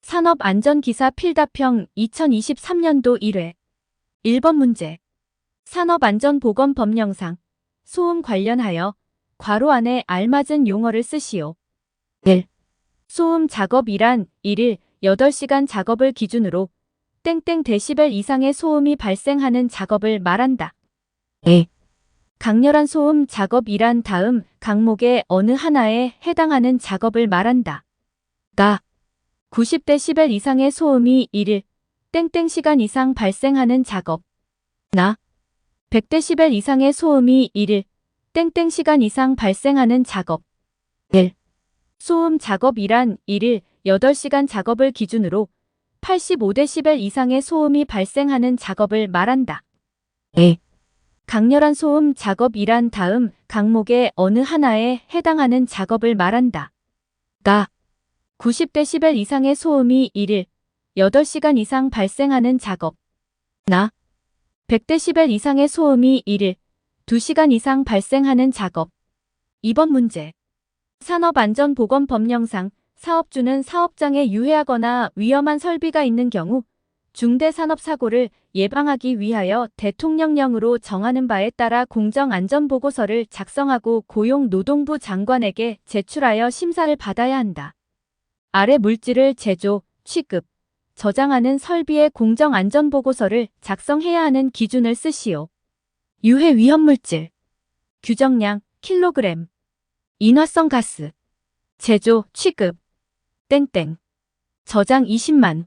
산업안전기사 필답형 2023년도 1회 1번 문제. 산업안전보건법령상 소음 관련하여 괄호 안에 알맞은 용어를 쓰시오. 1. 소음 작업이란 1일 8시간 작업을 기준으로 땡땡 데시벨 이상의 소음이 발생하는 작업을 말한다. 2. 강렬한 소음 작업이란 다음 항목의 어느 하나에 해당하는 작업을 말한다. 가 90데시벨 이상의 소음이 1일 땡땡 시간 이상 발생하는 작업. 나 100데시벨 이상의 소음이 1일 땡땡 시간 이상 발생하는 작업. 1. 소음 작업이란 1일 8시간 작업을 기준으로 85데시벨 이상의 소음이 발생하는 작업을 말한다. 2. 강렬한 소음 작업이란 다음 항목의 어느 하나에 해당하는 작업을 말한다. 가 90데시벨 이상의 소음이 1일 8시간 이상 발생하는 작업. 나 100데시벨 이상의 소음이 1일 2시간 이상 발생하는 작업. 2번 문제. 산업안전보건법령상 사업주는 사업장에 유해하거나 위험한 설비가 있는 경우 중대산업사고를 예방하기 위하여 대통령령으로 정하는 바에 따라 공정안전보고서를 작성하고 고용노동부 장관에게 제출하여 심사를 받아야 한다. 아래 물질을 제조, 취급, 저장하는 설비의 공정안전보고서를 작성해야 하는 기준을 쓰시오. 유해 위험물질, 규정량, 킬로그램, 인화성 가스, 제조, 취급, 땡땡, 저장 20만,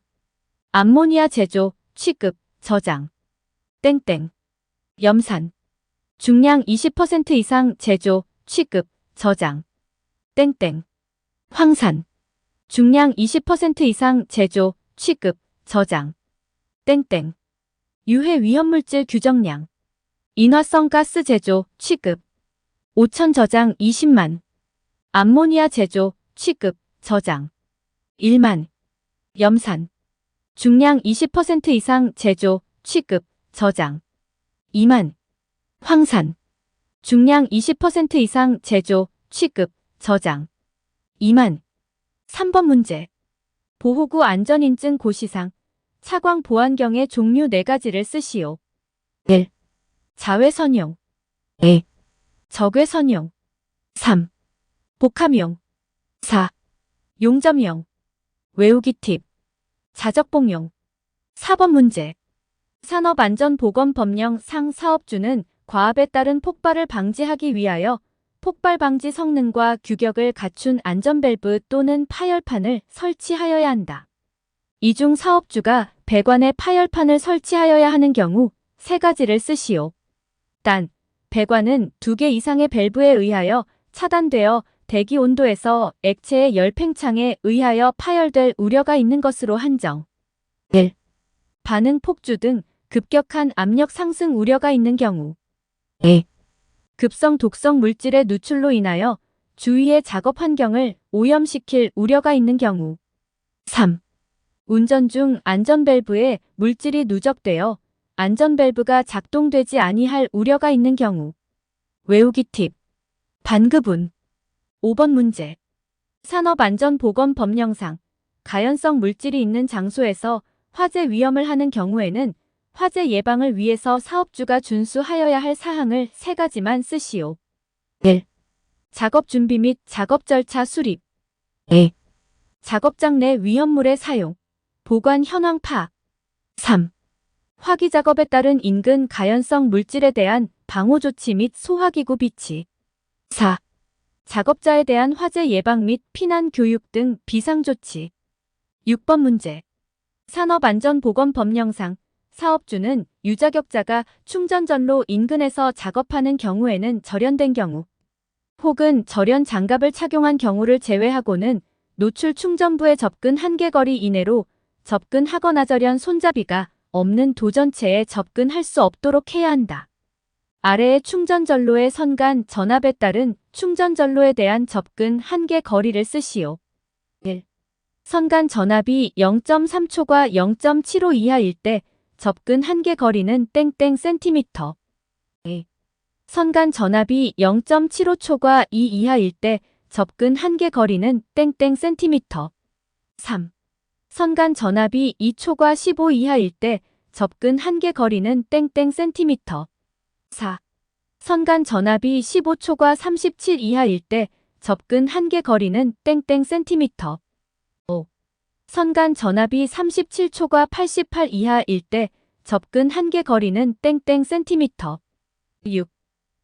암모니아 제조, 취급, 저장, 땡땡, 염산, 중량 20% 이상 제조, 취급, 저장, 땡땡, 황산, 중량 20% 이상 제조, 취급, 저장, 땡땡, 유해 위험물질 규정량, 인화성 가스 제조, 취급, 오천 저장 20만, 암모니아 제조, 취급, 저장, 1만, 염산, 중량 20% 이상 제조, 취급, 저장, 2만, 황산, 중량 20% 이상 제조, 취급, 저장, 2만. 3번 문제. 보호구 안전인증 고시상 차광 보안경의 종류 4가지를 쓰시오. 1. 자외선용 2. 적외선용 3. 복합용 4. 용접용 외우기 팁 자적봉용. 4번 문제. 산업안전보건법령상 사업주는 과압에 따른 폭발을 방지하기 위하여 폭발 방지 성능과 규격을 갖춘 안전밸브 또는 파열판을 설치하여야 한다. 이 중 사업주가 배관에 파열판을 설치하여야 하는 경우 3가지를 쓰시오. 단, 배관은 2개 이상의 밸브에 의하여 차단되어 대기 온도에서 액체의 열 팽창에 의하여 파열될 우려가 있는 것으로 한정. 1. 반응 폭주 등 급격한 압력 상승 우려가 있는 경우. 2. 급성 독성 물질의 누출로 인하여 주위의 작업 환경을 오염시킬 우려가 있는 경우. 3. 운전 중 안전밸브에 물질이 누적되어 안전밸브가 작동되지 아니할 우려가 있는 경우. 외우기 팁. 반급운. 5번 문제. 산업안전보건법령상 가연성 물질이 있는 장소에서 화재 위험을 하는 경우에는 화재 예방을 위해서 사업주가 준수하여야 할 사항을 3가지만 쓰시오. 1. 작업 준비 및 작업 절차 수립. 2. 작업장 내 위험물의 사용, 보관 현황 파악. 3. 화기 작업에 따른 인근 가연성 물질에 대한 방호 조치 및 소화기구 비치. 4. 작업자에 대한 화재 예방 및 피난 교육 등 비상 조치. 6번 문제. 산업안전보건법령상 사업주는 유자격자가 충전전로 인근에서 작업하는 경우에는 절연된 경우 혹은 절연 장갑을 착용한 경우를 제외하고는 노출 충전부에 접근 한계거리 이내로 접근하거나 절연 손잡이가 없는 도전체에 접근할 수 없도록 해야 한다. 아래의 충전전로의 선간 전압에 따른 충전전로에 대한 접근 한계 거리를 쓰시오. 1. 선간 전압이 0.3초과 0.75 이하일 때 접근 한계 거리는 땡땡 센티미터. 2. 선간 전압이 0.75초과 2 이하일 때 접근 한계 거리는 땡땡 센티미터. 3. 선간 전압이 2초과 15 이하일 때 접근 한계 거리는 땡땡 센티미터. 4. 선간 전압이 15초과 37 이하일 때 접근 한계 거리는 땡땡 센티미터. 5. 선간 전압이 37초과 88 이하일 때 접근 한계 거리는 땡땡 센티미터. 6.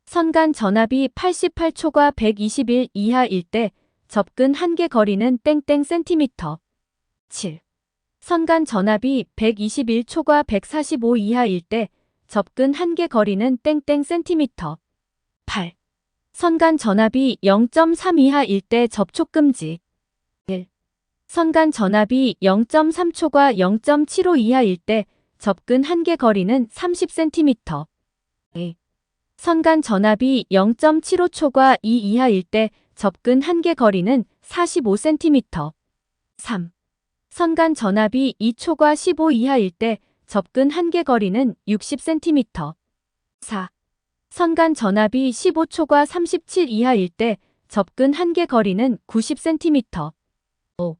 선간 전압이 88초과 121 이하일 때 접근 한계 거리는 땡땡 센티미터. 7. 선간 전압이 121초과 145 이하일 때 접근 한계 거리는 땡땡 센티미터. 8. 선간 전압이 0.3 이하일 때 접촉 금지. 1. 선간 전압이 0.3초과 0.75 이하일 때 접근 한계 거리는 30cm. 2. 선간 전압이 0.75초과 2 이하일 때 접근 한계 거리는 45cm. 3. 선간 전압이 2초과 15 이하일 때 접근 한계 거리는 60cm. 4. 선간 전압이 15초과 37 이하일 때 접근 한계 거리는 90cm. 5.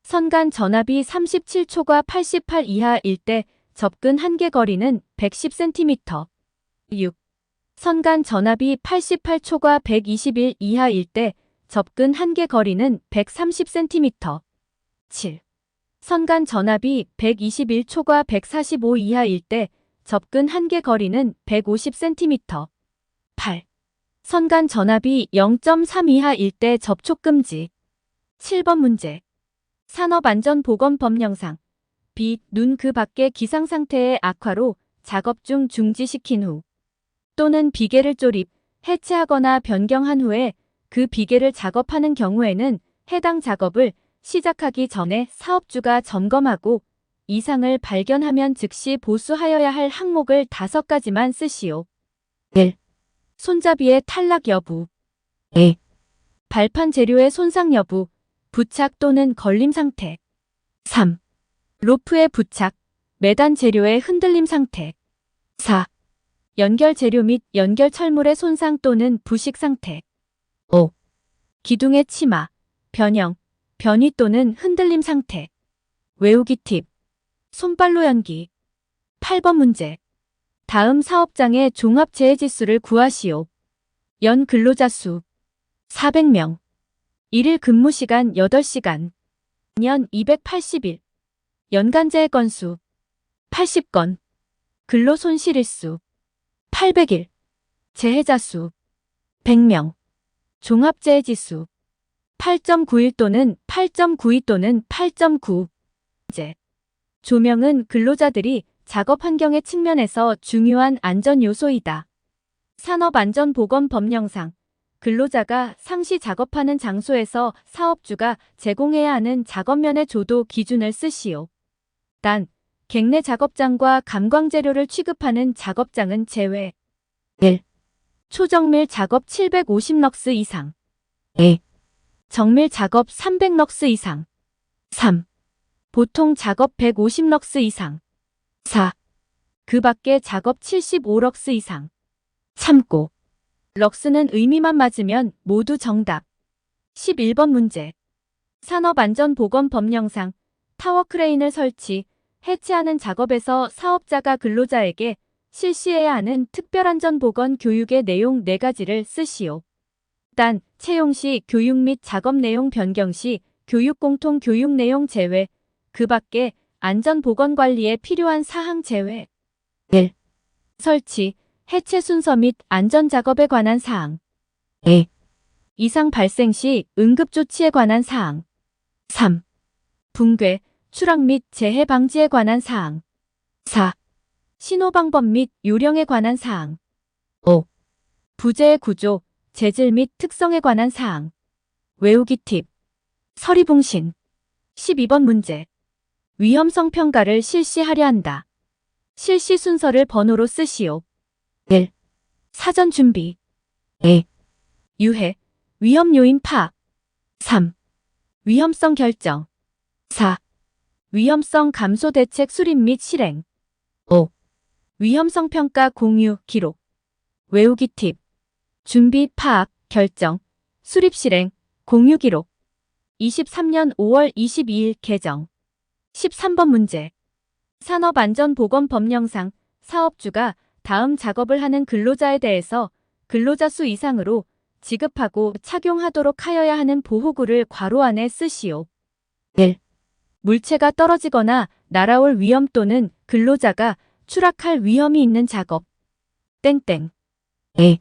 선간 전압이 37초과 88 이하일 때 접근 한계 거리는 110cm. 6. 선간 전압이 88초과 121 이하일 때 접근 한계 거리는 130cm. 7. 선간 전압이 121초과 145 이하일 때 접근 한계 거리는 150cm. 8. 선간 전압이 0.3 이하일 때 접촉 금지. 7번 문제. 산업안전보건법 영상. 빛, 눈 그 밖의 기상상태의 악화로 작업 중 중지시킨 후 또는 비계를 조립, 해체하거나 변경한 후에 그 비계를 작업하는 경우에는 해당 작업을 시작하기 전에 사업주가 점검하고 이상을 발견하면 즉시 보수하여야 할 항목을 5가지만 쓰시오. 1. 손잡이의 탈락 여부. 2. 발판 재료의 손상 여부, 부착 또는 걸림 상태. 3. 로프의 부착, 매단 재료의 흔들림 상태. 4. 연결 재료 및 연결 철물의 손상 또는 부식 상태. 5. 기둥의 치마, 변형, 변위 또는 흔들림 상태. 외우기 팁. 손발로 연기. 8번 문제. 다음 사업장의 종합 재해 지수를 구하시오. 연 근로자 수 400명. 일일 근무 시간 8시간. 년 280일. 연간 재해 건수 80건. 근로 손실 일수 800일. 재해자 수 100명. 종합 재해 지수 8.91 또는 8.92 또는 8.9. 제. 조명은 근로자들이 작업 환경의 측면에서 중요한 안전 요소이다. 산업안전보건법 영상. 근로자가 상시 작업하는 장소에서 사업주가 제공해야 하는 작업면의 조도 기준을 쓰시오. 단, 객내 작업장과 감광재료를 취급하는 작업장은 제외. 1. 초정밀 작업 750럭스 이상. 2. 정밀 작업 300럭스 이상. 3. 보통 작업 150럭스 이상. 4. 그 밖에 작업 75럭스 이상. 참고. 럭스는 의미만 맞으면 모두 정답. 11번 문제. 산업안전보건법 영상. 타워 크레인을 설치, 해체하는 작업에서 사업자가 근로자에게 실시해야 하는 특별안전보건 교육의 내용 4가지를 쓰시오. 단, 채용 시 교육 및 작업 내용 변경 시 교육 공통 교육 내용 제외, 그 밖에 안전보건관리에 필요한 사항 제외. 1. 설치, 해체 순서 및 안전작업에 관한 사항. 2. 이상 발생 시 응급조치에 관한 사항. 3. 붕괴, 추락 및 재해 방지에 관한 사항. 4. 신호방법 및 요령에 관한 사항. 5. 부재의 구조, 재질 및 특성에 관한 사항. 외우기 팁. 서리봉신. 12번 문제. 위험성 평가를 실시하려 한다. 실시 순서를 번호로 쓰시오. 1. 사전 준비. 2. 유해, 위험 요인 파악. 3. 위험성 결정. 4. 위험성 감소 대책 수립 및 실행. 5. 위험성 평가 공유, 기록. 외우기 팁. 준비, 파악, 결정, 수립 실행, 공유 기록. 23년 5월 22일 개정. 13번 문제. 산업안전보건법령상 사업주가 다음 작업을 하는 근로자에 대해서 근로자 수 이상으로 지급하고 착용하도록 하여야 하는 보호구를 괄호 안에 쓰시오. 1. 물체가 떨어지거나 날아올 위험 또는 근로자가 추락할 위험이 있는 작업. 땡땡. 2.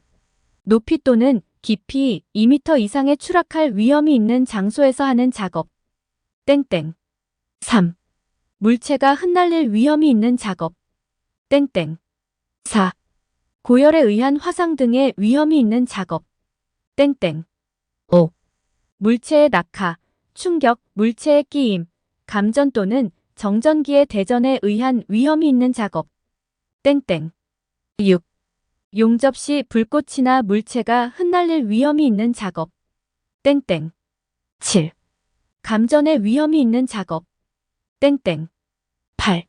높이 또는 깊이 2m 이상의 추락할 위험이 있는 장소에서 하는 작업. 땡땡. 3. 물체가 흩날릴 위험이 있는 작업. 땡땡. 4. 고열에 의한 화상 등의 위험이 있는 작업. 땡땡. 5. 물체의 낙하, 충격, 물체의 끼임, 감전 또는 정전기의 대전에 의한 위험이 있는 작업. 땡땡. 6. 용접 시 불꽃이나 물체가 흩날릴 위험이 있는 작업. 땡땡. 7. 감전의 위험이 있는 작업. 땡땡. 8.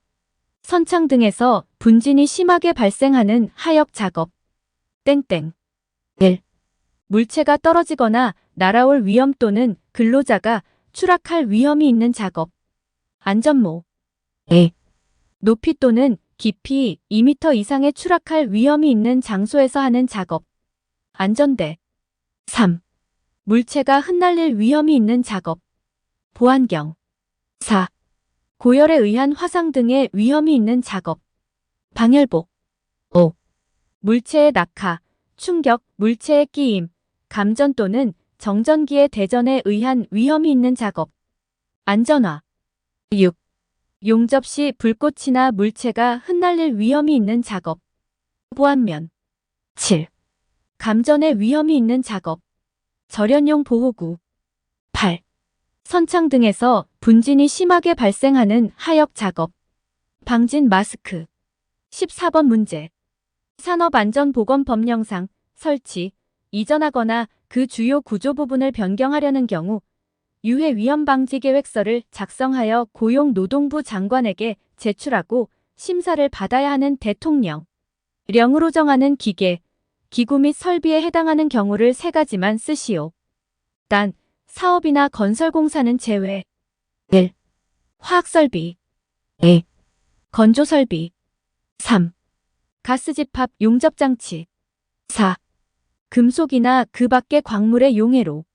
선창 등에서 분진이 심하게 발생하는 하역 작업. 땡땡. 1. 물체가 떨어지거나 날아올 위험 또는 근로자가 추락할 위험이 있는 작업. 안전모. 2. 높이 또는 깊이 2m 이상의 추락할 위험이 있는 장소에서 하는 작업. 안전대. 3. 물체가 흩날릴 위험이 있는 작업. 보안경. 4. 고열에 의한 화상 등의 위험이 있는 작업. 방열복. 5. 물체의 낙하, 충격, 물체의 끼임, 감전 또는 정전기의 대전에 의한 위험이 있는 작업. 안전화. 6. 용접 시 불꽃이나 물체가 흩날릴 위험이 있는 작업. 보안면. 7. 감전의 위험이 있는 작업. 절연용 보호구. 8. 선창 등에서 분진이 심하게 발생하는 하역 작업. 방진 마스크. 14번 문제. 산업안전보건법령상 설치, 이전하거나 그 주요 구조 부분을 변경하려는 경우 유해위험방지계획서를 작성하여 고용노동부 장관에게 제출하고 심사를 받아야 하는 대통령령으로 정하는 기계, 기구 및 설비에 해당하는 경우를 세 가지만 쓰시오. 단, 사업이나 건설공사는 제외. 1. 화학설비. 2. 건조설비. 3. 가스집합 용접장치. 4. 금속이나 그 밖의 광물의 용해로.